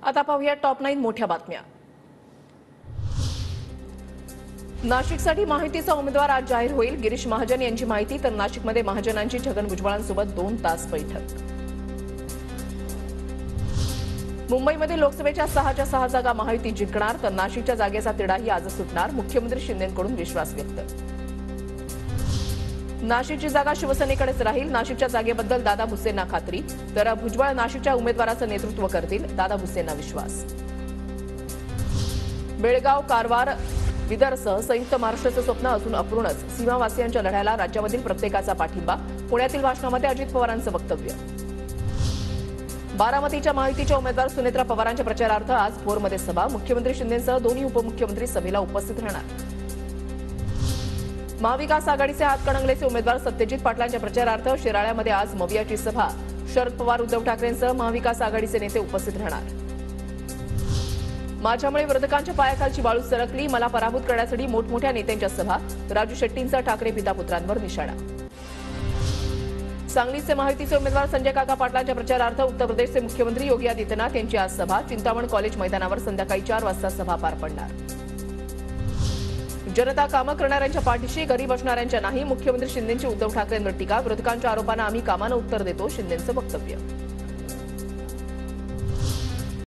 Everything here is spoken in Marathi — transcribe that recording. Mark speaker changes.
Speaker 1: आता पाहूया टॉप 9 मोठ्या बातम्या। नाशिकसाठी माहितीचा उमेदवार आज जाहीर होईल। गिरीश महाजन यांची माहिती तर नाशिकमध्ये महाजनांची छगन भुजबळांसोबत 2 तास बैठक। मुंबईमध्ये लोकसभेच्या 6च्या 6 जागा महायुती जिंकणार तर नाशिकच्या जागेचा तिढाही आज सुटणार। मुख्यमंत्री शिंदेंकडून विश्वास व्यक्त। नाशिकची जागा शिवसेनेकडेच राहील। नाशिकच्या जागेबद्दल दादा भुसेंना खात्री तर भुजबळ नाशिकच्या उमेदवाराचं नेतृत्व करतील। दादा भुसेंना विश्वास। बेळगाव, कारवार, विदर्भसह संयुक्त महाराष्ट्राचं स्वप्न अजून अपूर्णच। सीमावासियांच्या लढ्याला राज्यामधील प्रत्येकाचा पाठिंबा। पुण्यातील भाषणामध्ये अजित पवारांचं वक्तव्य। बारामतीच्या महायुतीच्या उमेदवार सुनेत्रा पवारांच्या प्रचारार्थ आज भोरमध्ये सभा। मुख्यमंत्री शिंदेंसह दोन्ही उपमुख्यमंत्री सभेला उपस्थित राहणार। महाविकास आघाडीचे हातकणंगलेचे उमेदवार सत्यजित पाटलांच्या प्रचारार्थ शिराळ्यामध्ये आज मवियाची सभा। शरद पवार, उद्धव ठाकरेंसह महाविकास आघाडीचे नेते उपस्थित राहणार। माझ्यामुळे विरोधकांच्या पायाखालची वाळू सरकली, मला पराभूत करण्यासाठी मोठमोठ्या नेत्यांच्या सभा। राजू शेट्टींचा ठाकरे पितापुत्रांवर निशाणा। सांगलीचे महायुतीचे उमेदवार संजय काका पाटलांच्या प्रचारार्थ उत्तर प्रदेशचे मुख्यमंत्री योगी आदित्यनाथ यांची आज सभा। चिंतामण कॉलेज मैदानावर संध्याकाळी 4 वाजता सभा पार पडणार। जनता कामं करणाऱ्यांच्या पाठीशी, गरीब असणाऱ्यांच्या नाही। मुख्यमंत्री शिंदेंची उद्धव ठाकरेंवर टीका। विरोधकांच्या आरोपांना आम्ही कामानं उत्तर देतो, शिंदेंचं वक्तव्य।